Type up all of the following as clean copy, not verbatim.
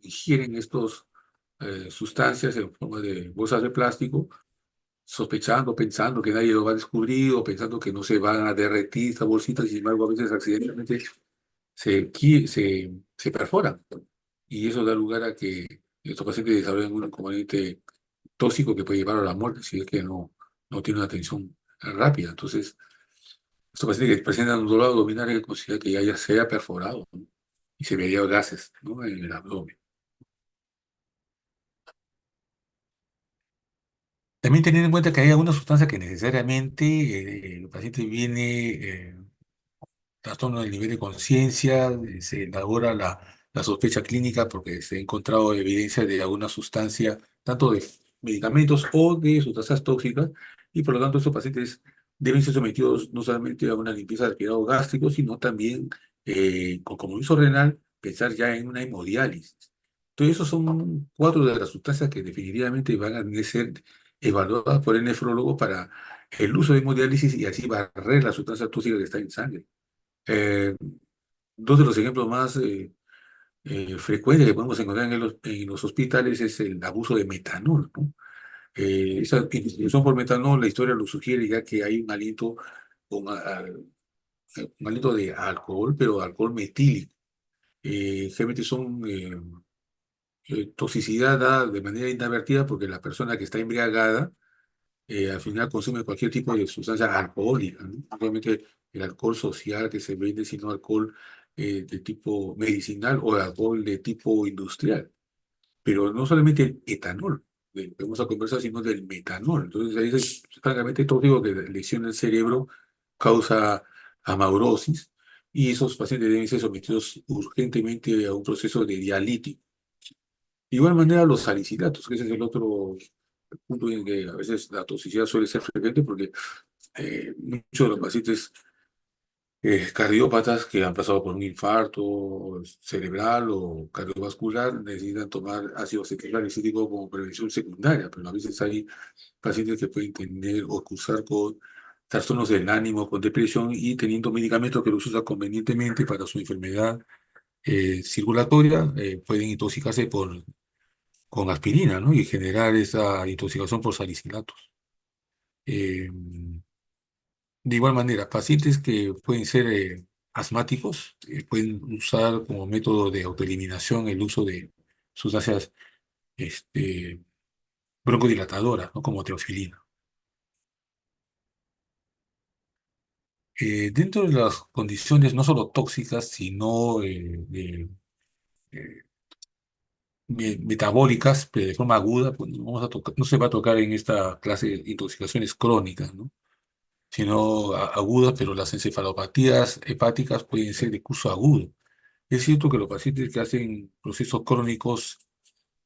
ingieren estas sustancias en forma de bolsas de plástico, sospechando, pensando que nadie lo va a descubrir o pensando que no se van a derretir estas bolsitas, y sin embargo a veces accidentalmente se perforan. Y eso da lugar a que estos pacientes desarrollen un componente tóxico que puede llevar a la muerte si es que no tiene una atención rápida. Entonces, estos pacientes que presentan un dolor abdominal hay que considerar que ya se haya perforado, ¿no? Y se vería gases, ¿no?, en el abdomen. También teniendo en cuenta que hay algunas sustancias que necesariamente el paciente viene trastorno del nivel de conciencia, se elabora la sospecha clínica porque se ha encontrado evidencia de alguna sustancia, tanto de medicamentos o de sustancias tóxicas, y por lo tanto estos pacientes deben ser sometidos no solamente a una limpieza del aspirado gástrico, sino también, con compromiso renal, pensar ya en una hemodiálisis. Entonces, esos son cuatro de las sustancias que definitivamente van a tener que ser evaluadas por el nefrólogo para el uso de hemodiálisis y así barrer la sustancia tóxica que está en sangre. Eh, Dos de los ejemplos más frecuentes que podemos encontrar en los hospitales es el abuso de metanol, ¿no? Esa institución por metanol, la historia lo sugiere ya que hay un aliento, un aliento de alcohol, pero alcohol metílico. Generalmente son toxicidad dada de manera inadvertida porque la persona que está embriagada al final consume cualquier tipo de sustancia alcohólica, ¿no? No solamente el alcohol social que se vende, sino alcohol de tipo medicinal o alcohol de tipo industrial. Pero no solamente el etanol, del que vamos a conversar, sino del metanol. Entonces, ahí es francamente tóxico que lesiona el cerebro, causa amaurosis, y esos pacientes deben ser sometidos urgentemente a un proceso de dialítico. De igual manera, los salicilatos, que ese es el otro punto en que a veces la toxicidad suele ser frecuente porque muchos de los pacientes cardiópatas que han pasado por un infarto cerebral o cardiovascular necesitan tomar ácido acetilsalicílico como prevención secundaria, pero a veces hay pacientes que pueden tener o cursar con trastornos del ánimo, con depresión y teniendo medicamentos que los usan convenientemente para su enfermedad circulatoria, pueden intoxicarse con aspirina, ¿no? Y generar esa intoxicación por salicilatos. Eh, de igual manera, pacientes que pueden ser asmáticos pueden usar como método de autoeliminación el uso de sustancias este, broncodilatadoras, ¿no?, como teofilina. Dentro de las condiciones no solo tóxicas, sino eh, metabólicas, pero de forma aguda, pues no se va a tocar en esta clase de intoxicaciones crónicas, ¿no?, sino agudas, pero las encefalopatías hepáticas pueden ser de curso agudo. Es cierto que los pacientes que hacen procesos crónicos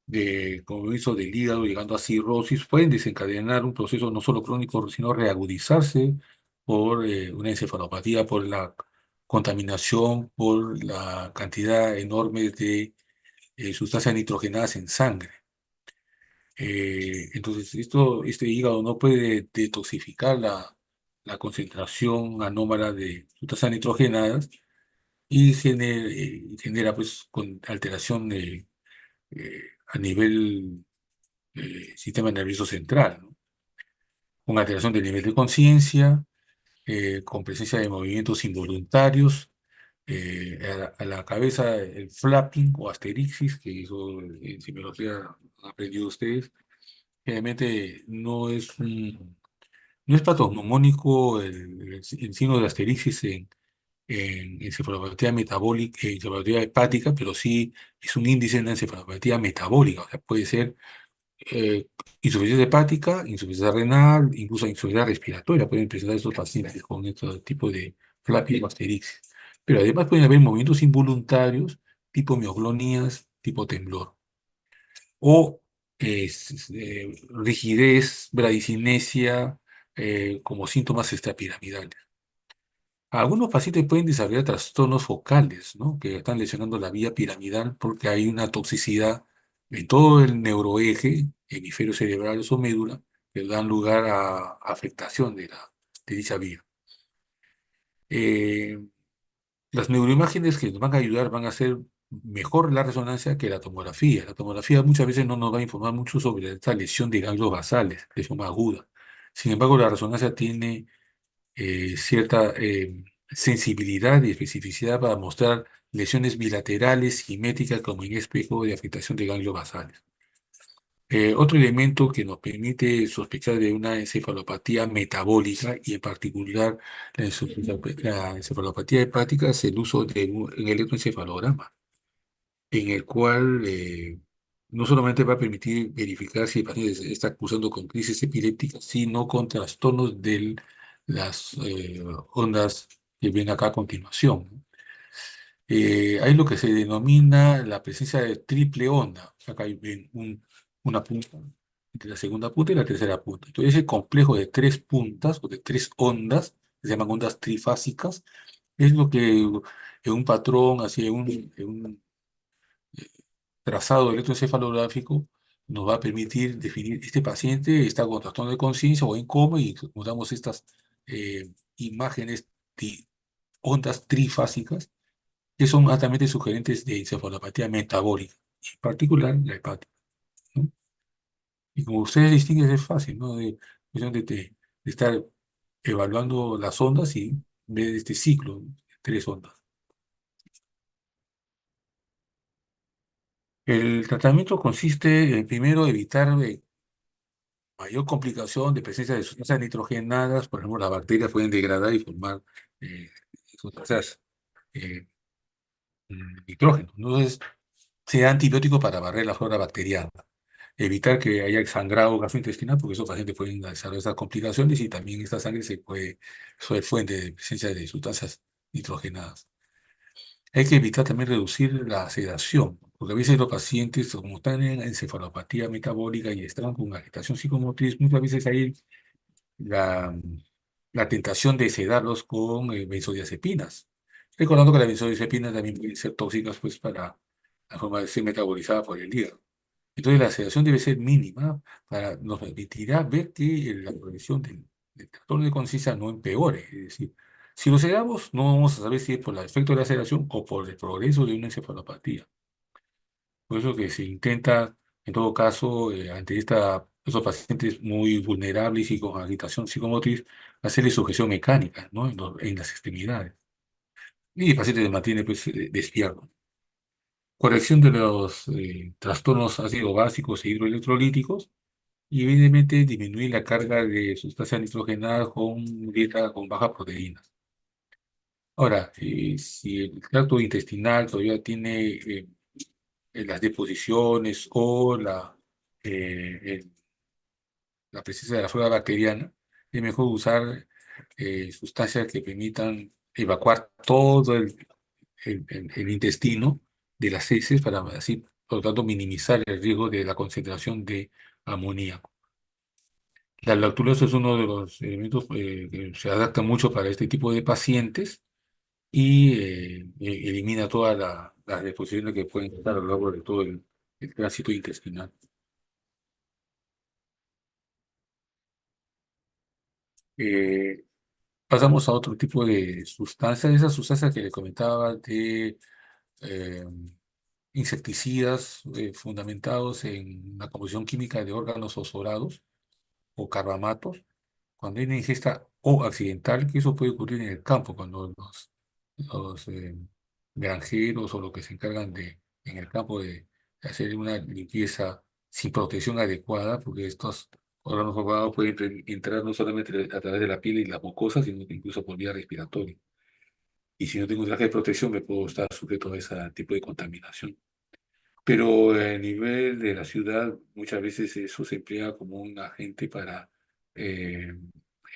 de compromiso del hígado, llegando a cirrosis, pueden desencadenar un proceso no solo crónico, sino reagudizarse por una encefalopatía, por la contaminación, por la cantidad enorme de sustancias nitrogenadas en sangre. Entonces, este hígado no puede detoxificar la concentración anómala de sustancias nitrogenadas y genera pues con alteración a nivel sistema nervioso central, ¿no? Con alteración del nivel de conciencia, con presencia de movimientos involuntarios, a la cabeza el flapping o asterixis, que eso en semiología han aprendido ustedes, generalmente no es patognomónico el signo de asterixis en encefalopatía metabólica, encefalopatía hepática, pero sí es un índice de una encefalopatía metabólica. O sea, puede ser eh, insuficiencia hepática, insuficiencia renal, incluso insuficiencia respiratoria. Pueden presentar estos pacientes con este tipo de flapping o asterixis. Pero además pueden haber movimientos involuntarios, tipo mioclonías, tipo temblor. O rigidez, bradicinesia, como síntomas extrapiramidales. Algunos pacientes pueden desarrollar trastornos focales, ¿no?, que están lesionando la vía piramidal porque hay una toxicidad en todo el neuroeje, hemisferio cerebral o médula, que dan lugar a afectación de dicha vía. Eh, las neuroimágenes que nos van a ayudar van a ser mejor la resonancia que la tomografía. La tomografía muchas veces no nos va a informar mucho sobre esta lesión de ganglios basales, lesión aguda. Sin embargo, la resonancia tiene cierta sensibilidad y especificidad para mostrar lesiones bilaterales simétricas como en espejo de afectación de ganglios basales. Otro elemento que nos permite sospechar de una encefalopatía metabólica y en particular la encefalopatía hepática es el uso de un electroencefalograma, en el cual no solamente va a permitir verificar si el paciente está cursando con crisis epilépticas, sino con trastornos de las ondas que ven acá a continuación, ¿no? Hay lo que se denomina la presencia de triple onda. Acá hay una punta, entre la segunda punta y la tercera punta. Entonces, ese complejo de tres puntas o de tres ondas, que se llaman ondas trifásicas, es lo que en un patrón, así, en un trazado electroencefalográfico, nos va a permitir definir este paciente está con trastorno de conciencia o en coma y usamos estas imágenes de ondas trifásicas que son altamente sugerentes de encefalopatía metabólica, en particular la hepática, ¿no? Y como ustedes distinguen, es fácil, ¿no? Cuestión de estar evaluando las ondas y ver este ciclo, ¿no? Tres ondas. El tratamiento consiste en, primero, evitar mayor complicación de presencia de sustancias nitrogenadas. Por ejemplo, las bacterias pueden degradar y formar eh, sustancias eh, nitrógeno. Entonces, se da antibiótico para barrer la flora bacteriana, evitar que haya sangrado gastrointestinal, porque esos pacientes pueden desarrollar esas complicaciones y también esta sangre se puede ser fuente de presencia de sustancias nitrogenadas. Hay que evitar también reducir la sedación, porque a veces los pacientes, como están en encefalopatía metabólica y están con agitación psicomotriz, muchas veces hay la, la tentación de sedarlos con benzodiazepinas. Recordando que las benzodiazepinas también pueden ser tóxicas pues, para la forma de ser metabolizada por el hígado. Entonces la sedación debe ser mínima para nos permitirá ver que la progresión del trastorno de conciencia no empeore. Es decir, si lo sedamos, no vamos a saber si es por el efecto de la sedación o por el progreso de una encefalopatía. Por eso que se intenta, en todo caso, ante estos pacientes muy vulnerables y con agitación psicomotriz, hacerle sujeción mecánica, ¿no? En las extremidades. Y el paciente se mantiene pues, despierto. Corrección de los trastornos ácido básicos e hidroelectrolíticos y evidentemente disminuir la carga de sustancias nitrogenadas con dieta con baja proteína. Ahora, si el tracto intestinal todavía tiene las deposiciones o la presencia de la flora bacteriana, es mejor usar sustancias que permitan evacuar todo el intestino de las heces para así, por lo tanto, minimizar el riesgo de la concentración de amoníaco. La lactulosa es uno de los elementos que se adapta mucho para este tipo de pacientes y elimina todas las deposiciones que pueden estar a lo largo de todo el tránsito intestinal. Eh, Pasamos a otro tipo de sustancias, esas sustancias que le comentaba de eh, insecticidas fundamentados en la composición química de órganos fosforados o carbamatos, cuando hay una ingesta o accidental, que eso puede ocurrir en el campo, cuando los granjeros o los que se encargan en el campo de hacer una limpieza sin protección adecuada, porque estos órganos fosforados pueden entrar no solamente a través de la piel y la mucosa, sino que incluso por vía respiratoria. Y si no tengo un traje de protección, me puedo estar sujeto a ese tipo de contaminación. Pero a nivel de la ciudad, muchas veces eso se emplea como un agente para eh,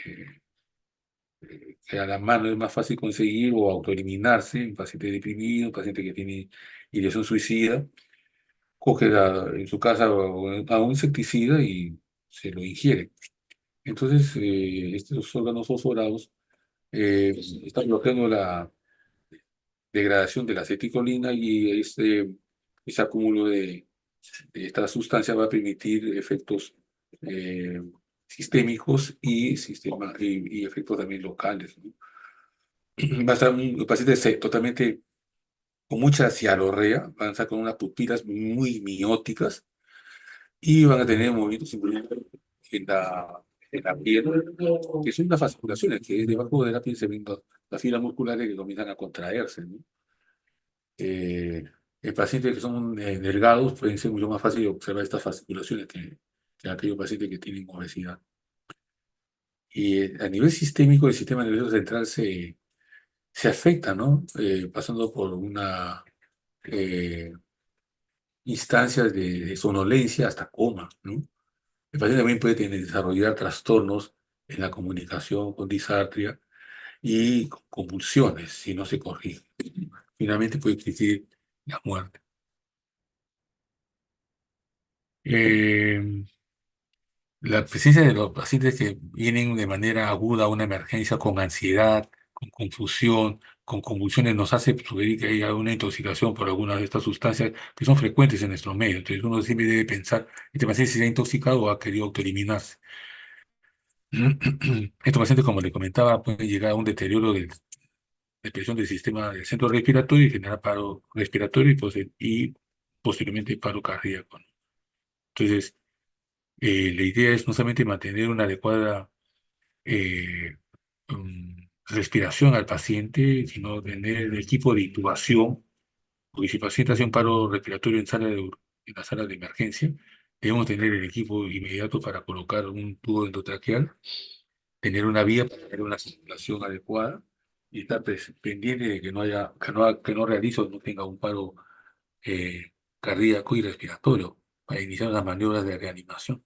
eh, que a la mano es más fácil conseguir o autoeliminarse, un paciente deprimido, un paciente que tiene ideación suicida, coge en su casa a un insecticida y se lo ingiere. Entonces, estos órganos fosforados están bloqueando la degradación de la acetilcolina y ese acúmulo de esta sustancia va a permitir efectos eh, sistémicos y efectos también locales, ¿no? Va a estar un paciente totalmente con mucha cialorrea, van a estar con unas pupilas muy mióticas y van a tener movimientos imprudentes en la piel, que son las fasciculaciones, que debajo de la piel se ven las fibras musculares que comienzan a contraerse, ¿no? Eh, en pacientes que son delgados pueden ser mucho más fácil de observar estas fasciculaciones que aquellos pacientes que tienen obesidad. Y a nivel sistémico, el sistema nervioso central se afecta, ¿no? Pasando por una instancia de somnolencia hasta coma, ¿no? El paciente también puede desarrollar trastornos en la comunicación con disartria y convulsiones si no se corrige. Finalmente puede existir la muerte. Eh, la presencia de los pacientes que vienen de manera aguda a una emergencia con ansiedad, con confusión, con convulsiones, nos hace sugerir que hay alguna intoxicación por alguna de estas sustancias que son frecuentes en nuestro medio. Entonces uno siempre debe pensar, ¿este paciente se ha intoxicado o ha querido autoeliminarse? Estos pacientes, como le comentaba, pueden llegar a un deterioro de presión del sistema del centro respiratorio y generar paro respiratorio y posteriormente paro cardíaco, ¿no? Entonces, la idea es no solamente mantener una adecuada respiración al paciente, sino tener el equipo de intubación, porque si el paciente hace un paro respiratorio en la sala de emergencia, debemos tener el equipo inmediato para colocar un tubo endotraqueal, tener una vía para tener una circulación adecuada y estar pendiente de que no haya, que no realice o no tenga un paro cardíaco y respiratorio para iniciar las maniobras de reanimación.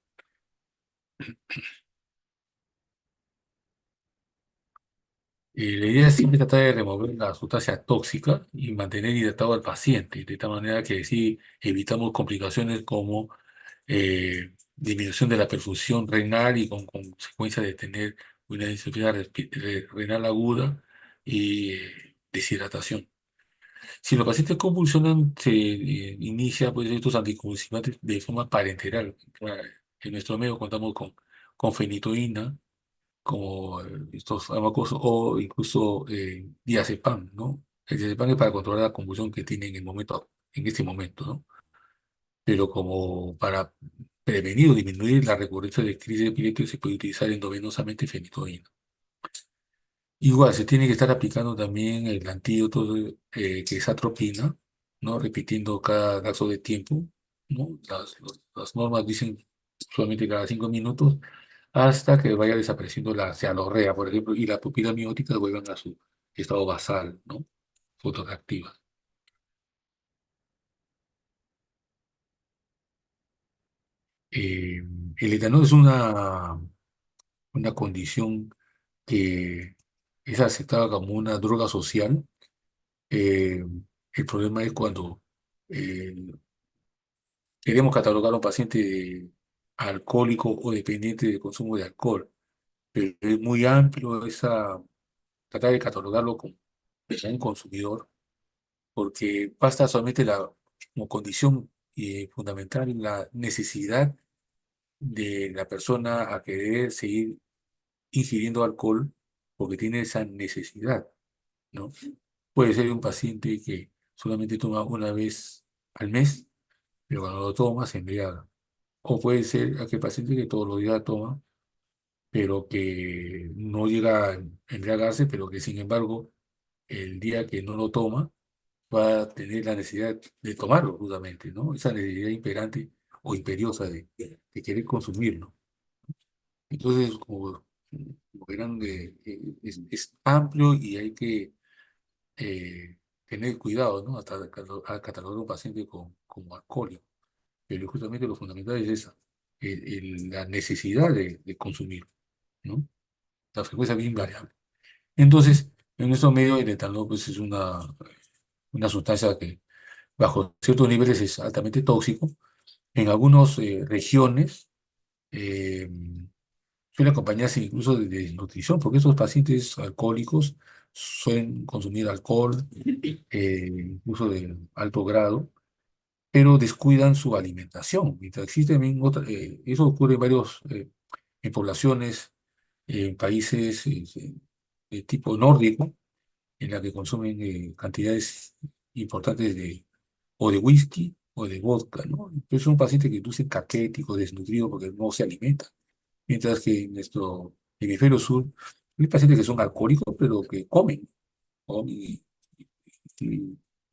La idea es siempre tratar de remover la sustancia tóxica y mantener hidratado al paciente, de tal manera que sí evitamos complicaciones como disminución de la perfusión renal y con consecuencia de tener una insuficiencia renal aguda y deshidratación. Si los pacientes convulsionan, se inicia pues, estos anticonvulsivantes de forma parenteral. En nuestro medio contamos con fenitoína como estos fármacos o incluso diazepam, ¿no? El diazepam es para controlar la convulsión que tiene en este momento, ¿no? Pero como para prevenir o disminuir la recurrencia de crisis epilépticas se puede utilizar endovenosamente fenitoína. Igual, se tiene que estar aplicando también el antídoto que es atropina, ¿no? Repitiendo cada lapso de tiempo, ¿no? Las normas dicen solamente cada 5 minutos hasta que vaya desapareciendo la cialorrea, por ejemplo, y las pupilas mióticas vuelvan a su estado basal, ¿no? Fotoreactiva. Eh, el etanol es una condición que es aceptada como una droga social. Eh, el problema es cuando eh, queremos catalogar a un paciente alcohólico o dependiente del consumo de alcohol, pero es muy amplio tratar de catalogarlo como un consumidor, porque basta solamente como condición fundamental la necesidad de la persona a querer seguir ingiriendo alcohol porque tiene esa necesidad, ¿no? Puede ser un paciente que solamente toma una vez al mes, pero cuando lo toma se embriaga. O puede ser aquel paciente que todos los días toma, pero que no llega a embriagarse, pero que sin embargo el día que no lo toma va a tener la necesidad de tomarlo justamente, ¿no? Esa necesidad imperante o imperiosa de querer consumirlo. Entonces, como verán, es amplio y hay que tener cuidado, ¿no? Hasta a catalogar a un paciente como alcohólico. Pero justamente lo fundamental es esa, la necesidad de consumir, ¿no? La frecuencia es bien variable. Entonces, en nuestro medio el etanol pues, es una sustancia que bajo ciertos niveles es altamente tóxico. En algunas regiones eh, suele acompañarse incluso de desnutrición, porque estos pacientes alcohólicos suelen consumir alcohol, incluso de alto grado, pero descuidan su alimentación. Mientras existe también eso ocurre en poblaciones, en países de tipo nórdico, en la que consumen cantidades importantes o de whisky o de vodka, ¿no? Es un paciente que luce caquético, desnutrido porque no se alimenta. Mientras que en nuestro hemisferio sur hay pacientes que son alcohólicos, pero que comen y-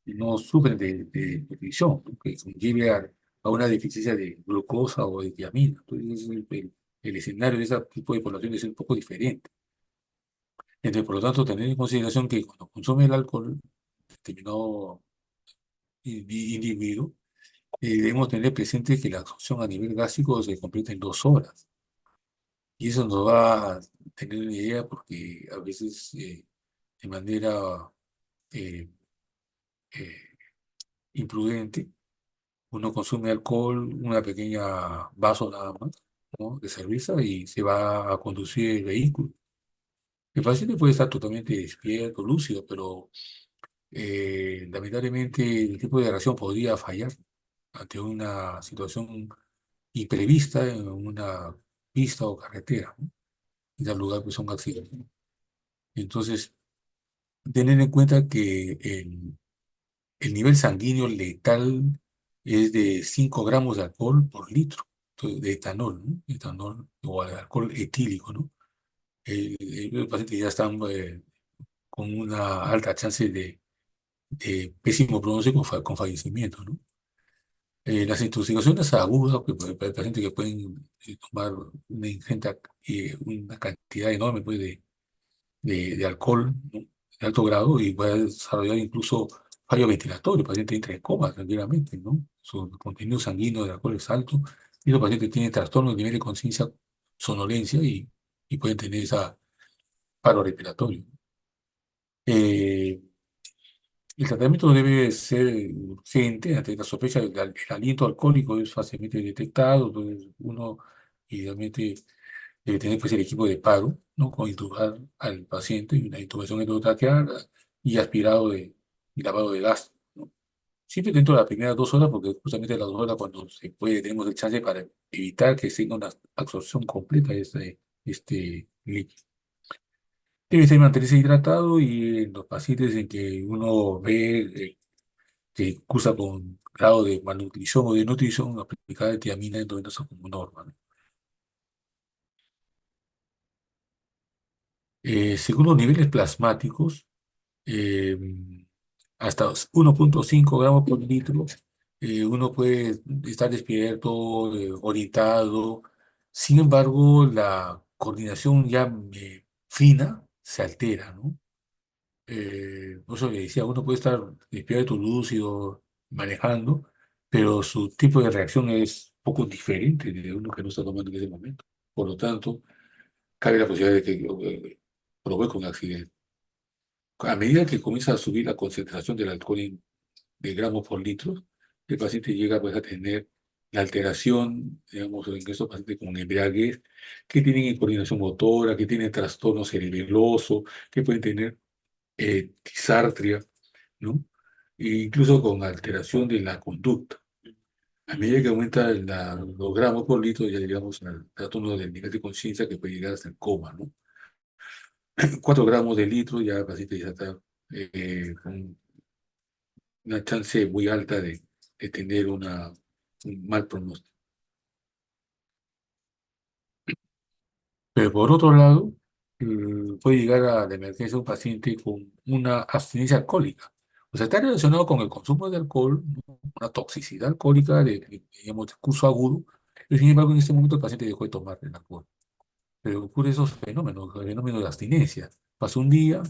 y no sufren de nutrición, ¿no? Que conlleve a una deficiencia de glucosa o de tiamina. Entonces, el escenario de ese tipo de población es un poco diferente. Entonces, por lo tanto, tener en consideración que cuando consume el alcohol, determinado individuo, debemos tener presente que la absorción a nivel gástrico se completa en 2 horas. Y eso nos va a tener una idea porque a veces de manera eh, eh, imprudente uno consume alcohol, una pequeña vaso nada más, ¿no? De cerveza y se va a conducir el vehículo. El paciente puede estar totalmente despierto, lúcido, pero lamentablemente el tipo de reacción podría fallar ante una situación imprevista en una pista o carretera, ¿no? Y dar lugar pues, a un accidente. Entonces, tener en cuenta que el nivel sanguíneo letal es de 5 gramos de alcohol por litro de etanol, ¿no? Etanol o alcohol etílico, ¿no? Los pacientes ya están con una alta chance de pésimo pronóstico con fallecimiento, ¿no? Las intoxicaciones agudas, que para el paciente que pueden tomar una cantidad enorme pues, de alcohol, ¿no? De alto grado y puede desarrollar incluso fallo ventilatorio, el paciente entra en coma tranquilamente, ¿no? Su contenido sanguíneo de alcohol es alto y los pacientes tienen trastorno de nivel de conciencia, somnolencia y pueden tener esa paro respiratorio. Eh, el tratamiento debe ser urgente ante la sospecha el aliento alcohólico es fácilmente detectado, entonces uno idealmente debe tener pues el equipo de paro, ¿no? Con intubar al paciente y una intubación endotraqueal y aspirado y lavado de gas, ¿no? Siempre dentro de las primeras 2 horas, porque justamente las 2 horas cuando se puede, tenemos el chance para evitar que tenga una absorción completa de este líquido. Debe ser mantenerse hidratado y en los pacientes en que uno ve que cursa con grado de malnutrición o de nutrición, aplicar de tiamina endovenosa como norma, ¿no? Según los niveles plasmáticos, eh, hasta 1,5 gramos por litro, uno puede estar despierto, orientado. Sin embargo, la coordinación ya fina se altera, ¿no? Por eso le decía, uno puede estar despierto, lúcido, manejando, pero su tipo de reacción es poco diferente de uno que no está tomando en ese momento. Por lo tanto, cabe la posibilidad de que provoque un accidente. A medida que comienza a subir la concentración del alcohol de gramos por litro, el paciente llega pues, a tener la alteración, digamos, en estos pacientes con embriaguez, que tienen incoordinación motora, que tienen trastorno cerebeloso, que pueden tener disartria, ¿no? E incluso con alteración de la conducta. A medida que aumenta los gramos por litro, ya llegamos al trastorno del nivel de conciencia que puede llegar hasta el coma, ¿no? 4 gramos de litro, ya el paciente ya está con una chance muy alta de tener un mal pronóstico. Pero por otro lado, puede llegar a la emergencia un paciente con una abstinencia alcohólica. O sea, está relacionado con el consumo de alcohol, ¿no? Una toxicidad alcohólica digamos, de curso agudo, pero sin embargo en este momento el paciente dejó de tomar el alcohol. Pero ocurre esos fenómenos, el fenómeno de abstinencia. Pasó un día,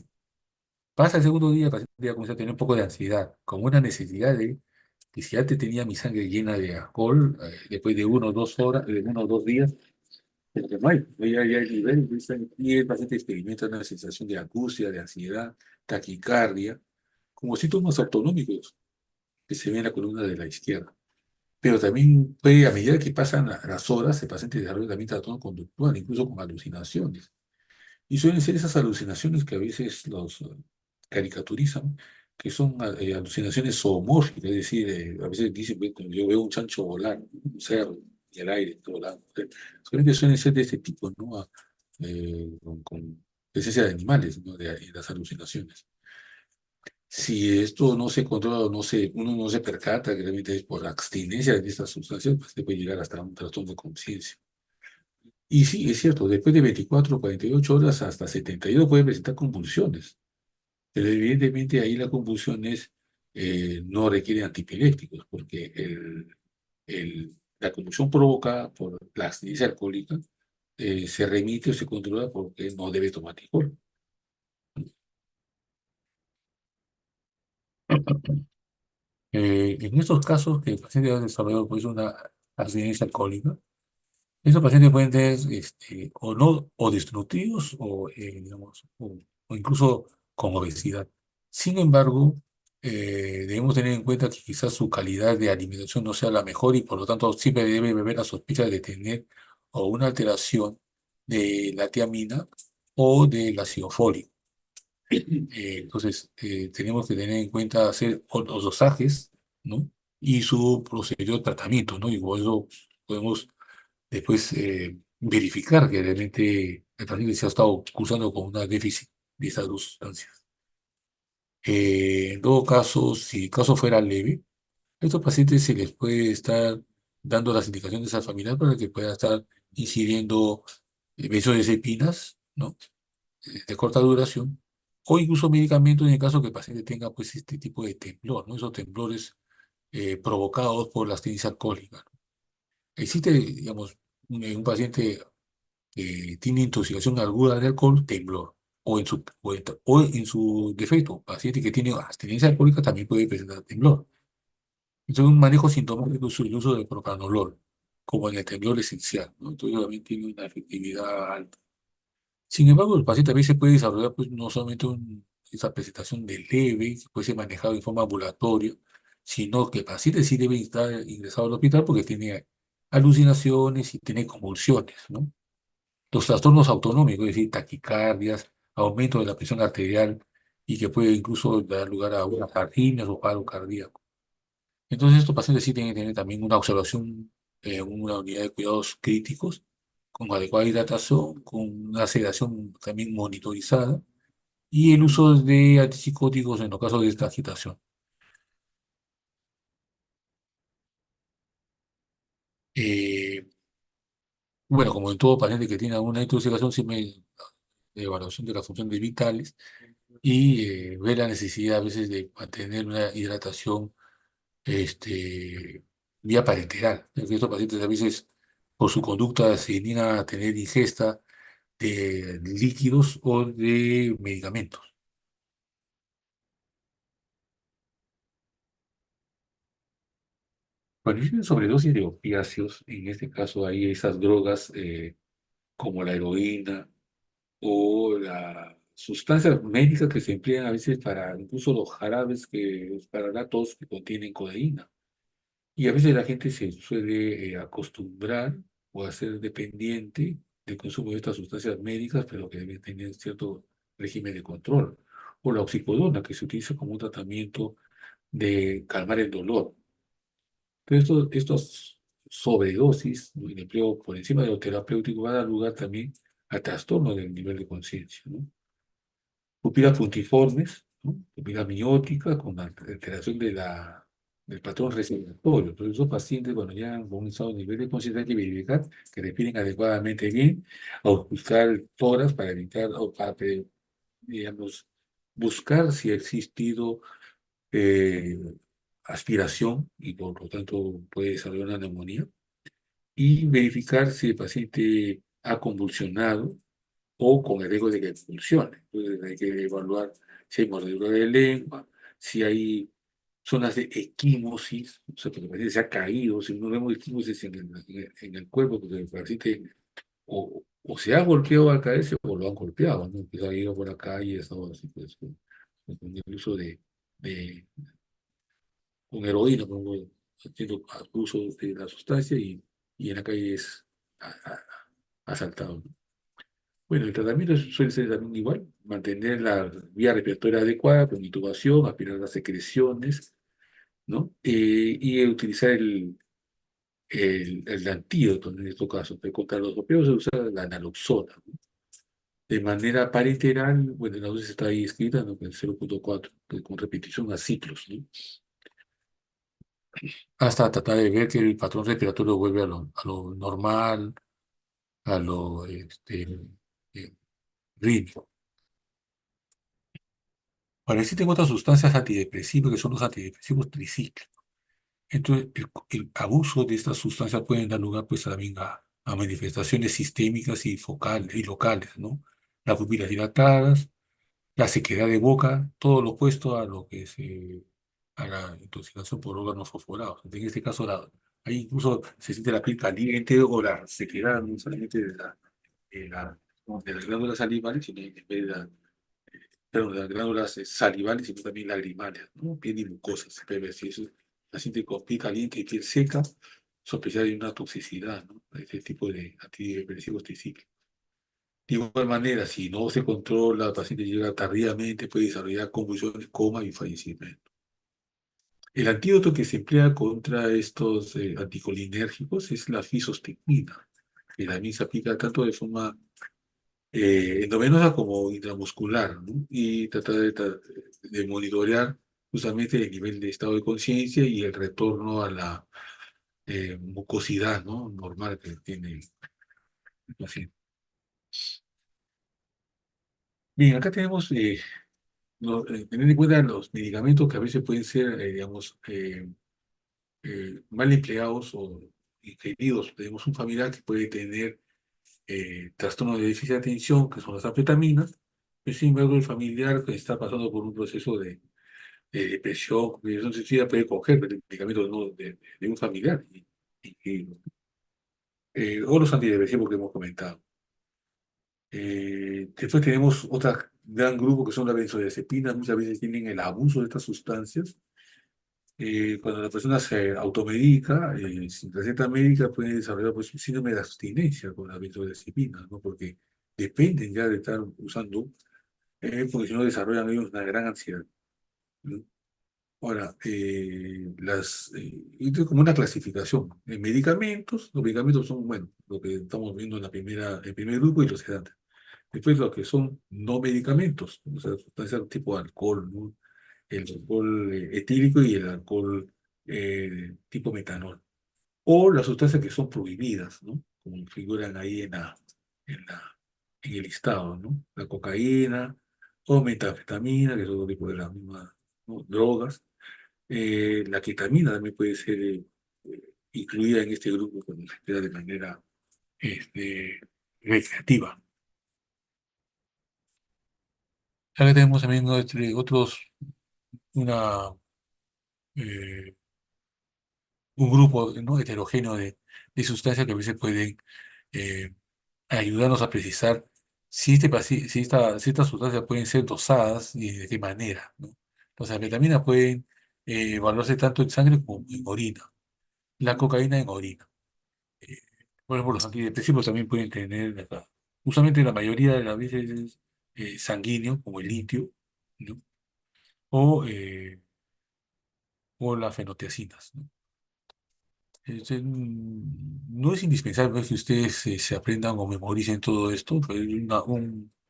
pasa el segundo día, el paciente ya comienza a tener un poco de ansiedad, como una necesidad de que si antes tenía mi sangre llena de alcohol, después de 1 o 2 horas, de 1 o 2 días, pero que no hay, ya el nivel, y el paciente experimenta una sensación de angustia, de ansiedad, taquicardia, como síntomas autonómicos que se ven en la columna de la izquierda. Pero también puede, a medida que pasan las horas, el paciente desarrolla también trastorno conductual, incluso con alucinaciones. Y suelen ser esas alucinaciones que a veces los caricaturizan, que son alucinaciones zoomórficas, es decir, a veces dicen, "Ve, cuando yo veo un chancho volar, un cerdo, y el aire volando". Solamente suelen ser de este tipo, ¿no? Con presencia de animales, ¿no? De las alucinaciones. Si esto no se controla o uno no se percata que realmente es por abstinencia de estas sustancias, pues se puede llegar hasta un trastorno de conciencia. Y sí, es cierto, después de 24 o 48 horas hasta 72 puede presentar convulsiones, pero evidentemente ahí las convulsiones no requieren antipilépticos, porque la convulsión provocada por la abstinencia alcohólica se remite o se controla porque no debe tomar alcohol. En estos casos que el paciente ha desarrollado pues, una abstinencia alcohólica, esos pacientes pueden tener o no, o destructivos o, digamos, o incluso con obesidad. Sin embargo, debemos tener en cuenta que quizás su calidad de alimentación no sea la mejor y por lo tanto siempre debe haber la sospecha de tener o una alteración de la tiamina o del ácido fólico. Entonces, tenemos que tener en cuenta hacer los dosajes, ¿no? Y su procedimiento de tratamiento, ¿no? Y por eso podemos después verificar que realmente el paciente se ha estado cursando con una déficit de esas dos sustancias. En todo caso, si el caso fuera leve, a estos pacientes se les puede estar dando las indicaciones al familiar para que pueda estar ingiriendo benzodiazepinas, ¿no? De corta duración, o incluso medicamentos en el caso que el paciente tenga pues este tipo de temblor, ¿no? Esos temblores provocados por la abstinencia alcohólica. Existe, digamos, un paciente tiene intoxicación aguda de alcohol, temblor. O en su defecto, paciente que tiene abstinencia alcohólica también puede presentar temblor. Entonces, un manejo sintomático es el uso de propranolol, como en el temblor esencial, ¿no? Entonces, también tiene una efectividad alta. Sin embargo, el paciente también se puede desarrollar pues, no solamente esa presentación de leve, que puede ser manejado de forma ambulatoria, sino que el paciente sí debe estar ingresado al hospital porque tiene alucinaciones y tiene convulsiones, ¿no? Los trastornos autonómicos, es decir, taquicardias, aumento de la presión arterial y que puede incluso dar lugar a unas arritmias o paro cardíaco. Entonces, estos pacientes sí tienen que tener también una observación en una unidad de cuidados críticos, con adecuada hidratación, con una sedación también monitorizada y el uso de antipsicóticos en los casos de esta agitación. Eh, bueno, como en todo paciente que tiene alguna intoxicación, siempre evaluación de las funciones vitales y ver la necesidad a veces de mantener una hidratación vía parenteral. Es que estos pacientes a veces, por su conducta, se niegan a tener ingesta de líquidos o de medicamentos. Cuando existen sobredosis de opiáceos, en este caso hay esas drogas como la heroína o las sustancias médicas que se emplean a veces para incluso los jarabes para la tos que contienen codeína. Y a veces la gente se suele acostumbrar o hacer dependiente del consumo de estas sustancias médicas, pero que deben tener cierto régimen de control. O la oxicodona, que se utiliza como un tratamiento de calmar el dolor. Pero estos sobredosis, ¿no? El empleo por encima de lo terapéutico va a dar lugar también a trastornos del nivel de conciencia, ¿no? Pupilas puntiformes, ¿no? Pupila miótica con alteración del patrón respiratorio. Entonces, esos pacientes, cuando ya con un estado de nivel de conciencia, hay que verificar que respiren adecuadamente bien, auscultar el tórax para evitar, o para, digamos, buscar si ha existido eh, aspiración y por lo tanto puede desarrollar una neumonía, y verificar si el paciente ha convulsionado o con el riesgo de que funcione. Entonces hay que evaluar si hay mordedura de lengua, si hay zonas de equimosis, o sea, que el paciente se ha caído, si no vemos equimosis en el cuerpo, porque el paciente o se ha golpeado al caerse o lo han golpeado, ¿no? Que se ha ido por la calle y ha estado así, pues, con el uso de con heroína, por ejemplo, haciendo abuso de la sustancia y en la calle es asaltado, ¿no? Bueno, el tratamiento suele ser también igual, mantener la vía respiratoria adecuada con intubación, aspirar las secreciones, ¿no? Y utilizar el antídoto en estos casos. Contra los opiáceos se usa la naloxona, ¿no? De manera pariteral, bueno, la dosis está ahí escrita, ¿no? Que es 0,4, que con repetición a ciclos, ¿no? Hasta tratar de ver que el patrón respiratorio vuelve a lo normal, a lo eh, rítmico. Ahora, existen otras sustancias antidepresivas que son los antidepresivos tricíclicos. Entonces, el abuso de estas sustancias puede dar lugar pues también a manifestaciones sistémicas y focales y locales, ¿no? Las pupilas dilatadas, la sequedad de boca, todo lo opuesto a lo que es a la intoxicación por órganos fosforados. En este caso, ahí incluso se siente la piel caliente o la sequedad, no solamente de la- no, de las glándulas salivales, sino en vez de perdón, de las glándulas salivales, sino también lagrimales, ¿no? Piel y mucosas, se puede ver si eso, la siente con piel caliente y piel seca, sospechar de una toxicidad, ¿no? Este tipo de antidepresivos tricíclicos. De igual manera, si no se controla, el paciente llega tardíamente, puede desarrollar convulsiones, coma y fallecimiento. El antídoto que se emplea contra estos anticolinérgicos es la fisostigmina, que también se aplica tanto de forma endovenosa como intramuscular, ¿no? Y trata de monitorear justamente el nivel de estado de conciencia y el retorno a la mucosidad, ¿no? Normal que tiene el paciente. Bien, acá tenemos tener en cuenta los medicamentos que a veces pueden ser, digamos, mal empleados o ingeridos. Tenemos un familiar que puede tener trastorno de déficit de atención, que son las anfetaminas, pero sin embargo el familiar que está pasando por un proceso de depresión, depresión suicida, puede coger el medicamento, ¿no? de un familiar, o los antidepresivos que hemos comentado. Después tenemos otro gran grupo que son las benzodiazepinas, muchas veces tienen el abuso de estas sustancias. Cuando la persona se automedica, sin receta médica, puede desarrollar pues, un síndrome de abstinencia con la benzodiazepina, ¿no? Porque dependen ya de estar usando, porque si no desarrollan ellos una gran ansiedad, ¿no? Ahora, esto es como una clasificación. En medicamentos, los medicamentos son, bueno, lo que estamos viendo en el primer grupo y los sedantes. Después, lo que son no medicamentos, o sea, sustancias tipo alcohol, ¿no? El alcohol etílico y el alcohol tipo metanol. O las sustancias que son prohibidas, ¿no? Como figuran ahí en la, en el listado, ¿no? La cocaína o metanfetamina, que es otro tipo de las mismas, ¿no? drogas. La ketamina también puede ser incluida en este grupo cuando se emplea de manera este, recreativa. Acá tenemos también otros, una, eh, un grupo, ¿no? heterogéneo de sustancias que a veces pueden eh, ayudarnos a precisar si estas sustancias pueden ser dosadas y de qué manera, ¿no? Las anfetaminas pueden evaluarse tanto en sangre como en orina, la cocaína en orina. Eh, por ejemplo, los antidepresivos también pueden tener, usualmente la mayoría de las veces es sanguíneo, como el litio, ¿no? O, eh, o las fenotiacinas, ¿no? No es indispensable que ustedes se aprendan o memoricen todo esto, pero hay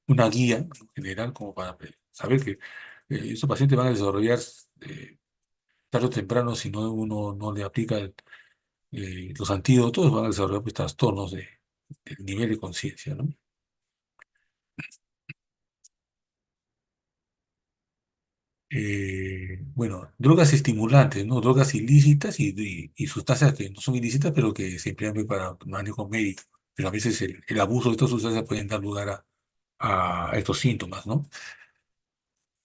una guía en general como para saber que estos pacientes van a desarrollar tarde o temprano, si no uno no le aplica los antídotos, van a desarrollar pues, trastornos del nivel de conciencia, ¿no? Bueno, drogas estimulantes, ¿no? Drogas ilícitas y sustancias que no son ilícitas, pero que se emplean pues, para manejo médico. Pero a veces el abuso de estas sustancias pueden dar lugar a estos síntomas, ¿no?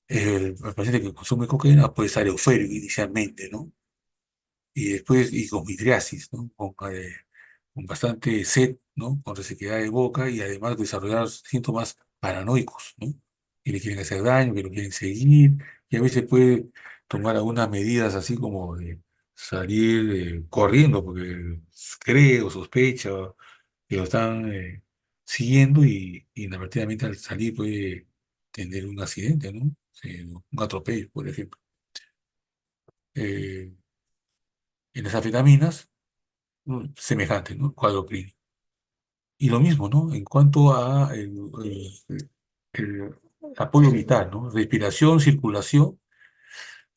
El paciente que consume cocaína puede estar eufórico inicialmente, ¿no? Y después, y con midriasis, ¿no? Con bastante sed, ¿no? Con resequedad de boca y además desarrollar síntomas paranoicos, ¿no? Que le quieren hacer daño, que lo quieren seguir, y a veces puede tomar algunas medidas así como de salir corriendo porque cree o sospecha que lo están siguiendo y inadvertidamente al salir puede tener un accidente, ¿no? Sí, un atropello, por ejemplo. En las anfetaminas, semejante, ¿no? Cuadro clínico. Y lo mismo, ¿no? En cuanto a el apoyo vital, ¿no? Respiración, circulación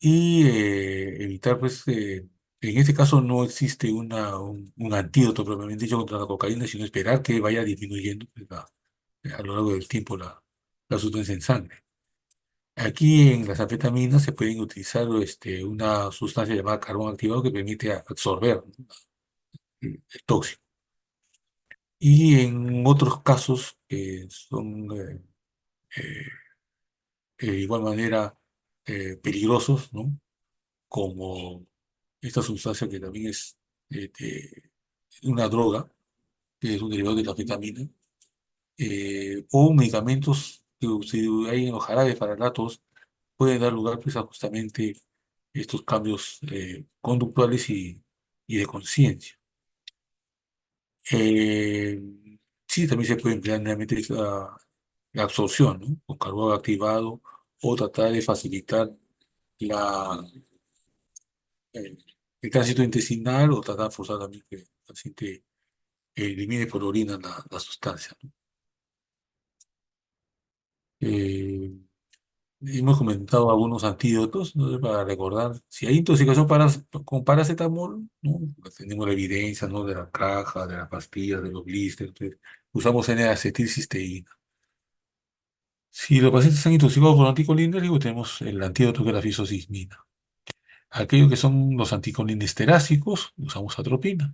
y evitar, pues, en este caso no existe un antídoto propiamente dicho contra la cocaína, sino esperar que vaya disminuyendo pues, a lo largo del tiempo la sustancia en sangre. Aquí en las anfetaminas se pueden utilizar una sustancia llamada carbón activado que permite absorber, ¿no? El tóxico. Y en otros casos que son eh, de igual manera peligrosos, ¿no? Como esta sustancia que también es una droga, que es un derivado de la anfetamina, o medicamentos que si hay en los jarabes para la tos, pueden dar lugar pues, a justamente estos cambios conductuales y de conciencia. Eh, sí, también se puede emplear nuevamente la absorción, ¿no? Con carbón activado o tratar de facilitar la, eh, el tránsito intestinal o tratar de forzar también que el paciente elimine por orina la sustancia, ¿no? Eh, Hemos comentado algunos antídotos, ¿no? Para recordar, si hay intoxicación con paracetamol, ¿no? Pues tenemos la evidencia, ¿no? De la caja, de las pastillas, de los blisters, entonces, usamos N-acetilcisteína. Si los pacientes están intoxicados por anticolínicos, tenemos el antídoto que es la fisostigmina. Aquellos que son los anticolinesterácicos, usamos atropina.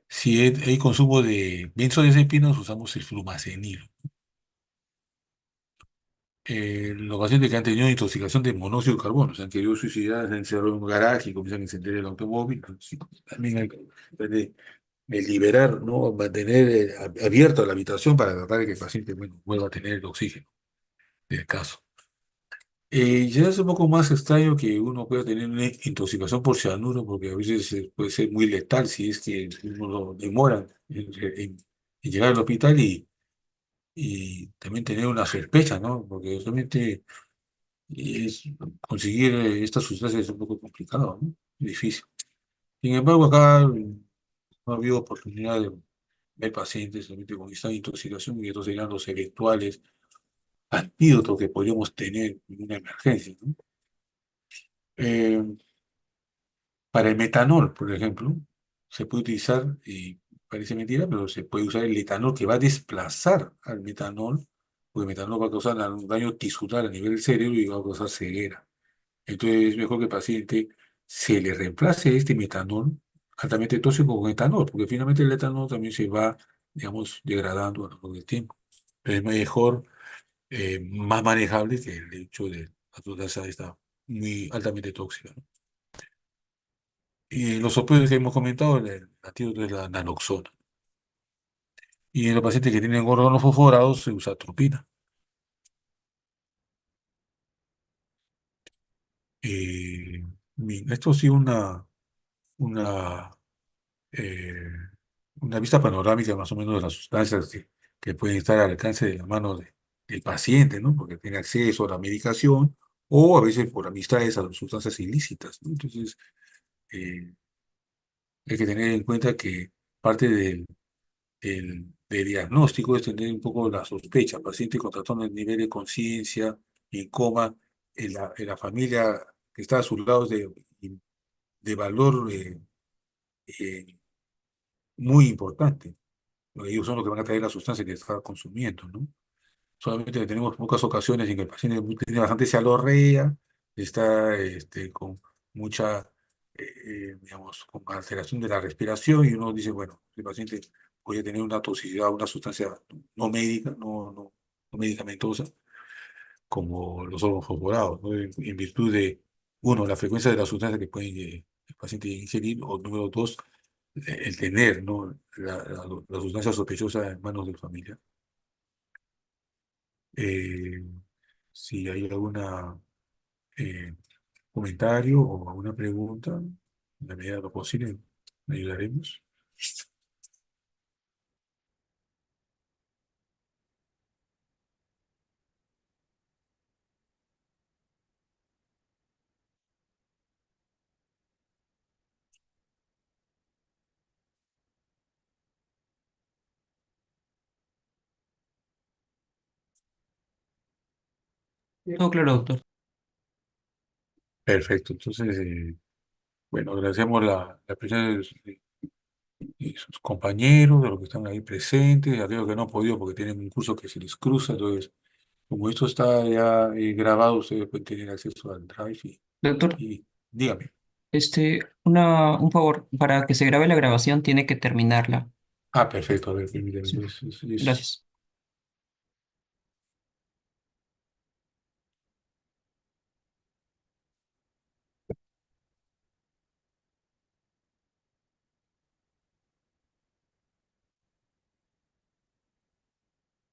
Si hay consumo de benzodiazepinas, usamos el flumacenil. Los pacientes que han tenido intoxicación de monóxido de carbono, se han querido suicidar, se han encerrado en un garaje y comienzan a encender el automóvil, pues, sí, también hay que de liberar, ¿no? Mantener abierta la habitación para tratar de que el paciente, bueno, vuelva a tener el oxígeno del caso. Ya es un poco más extraño que uno pueda tener una intoxicación por cianuro, porque a veces puede ser muy letal si es que uno lo demora en llegar al hospital y también tener una sospecha, ¿no? Porque realmente es, conseguir estas sustancias es un poco complicado, ¿no? Difícil. Sin embargo, acá no ha habido oportunidad de ver pacientes realmente con esta intoxicación y estos serían los eventuales antídotos que podríamos tener en una emergencia, ¿no? Eh, Para el metanol, por ejemplo, se puede utilizar, y parece mentira, pero se puede usar el etanol que va a desplazar al metanol, porque el metanol va a causar un daño tisular a nivel del cerebro y va a causar ceguera. Entonces es mejor que al paciente se le reemplace este metanol altamente tóxico con etanol, porque finalmente el etanol también se va, digamos, degradando a lo largo del tiempo. Pero es mejor, más manejable que el hecho de la sustancia está muy altamente tóxica, ¿no? Y los opioides que hemos comentado, el antídoto es la naloxona. Y en los pacientes que tienen órganos fosforados se usa atropina. Eh, Bien, esto sí una, eh, una vista panorámica más o menos de las sustancias que pueden estar al alcance de la mano del paciente, ¿no? Porque tiene acceso a la medicación o a veces por amistades a las sustancias ilícitas, ¿no? Entonces, eh, hay que tener en cuenta que parte del diagnóstico es tener un poco la sospecha, paciente con trastorno de nivel de conciencia, en coma, en la familia que está a su lado de valor eh, muy importante. Ellos son los que van a traer la sustancia que está consumiendo, ¿no? Solamente tenemos pocas ocasiones en que el paciente tiene bastante cialorrea, está con mucha, digamos, con alteración de la respiración y uno dice, bueno, el paciente puede tener una toxicidad, una sustancia no médica, no medicamentosa, como los órganos fosforados, ¿no? En virtud de, uno, la frecuencia de la sustancia que puede el paciente ingerir, o número dos, el tener, ¿no? La sustancia sospechosa en manos del familiar. Eh, si hay alguna eh, comentario o alguna pregunta, en la medida de lo posible, le ayudaremos. Todo claro, doctor. Perfecto, entonces, bueno, agradecemos la presencia de sus compañeros, de los que están ahí presentes, de aquellos que no han podido porque tienen un curso que se les cruza, entonces, como esto está ya grabado, ustedes pueden tener acceso al Drive Doctor, y dígame. un favor, para que se grabe la grabación tiene que terminarla. Ah, perfecto, a ver, permítame, Sí, entonces, gracias.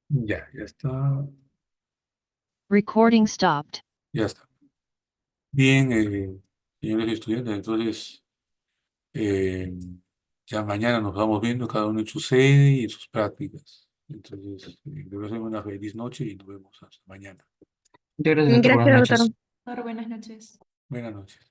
ya está, Recording stopped. ya está. Bien, señores estudiantes, entonces, eh, ya mañana nos vamos viendo cada uno en su sede y en sus prácticas. Entonces, les deseo una feliz noche y nos vemos hasta mañana. Muchas gracias, doctor. Buenas Gracias, doctor. noches. Doctor, buenas noches. Buenas noches.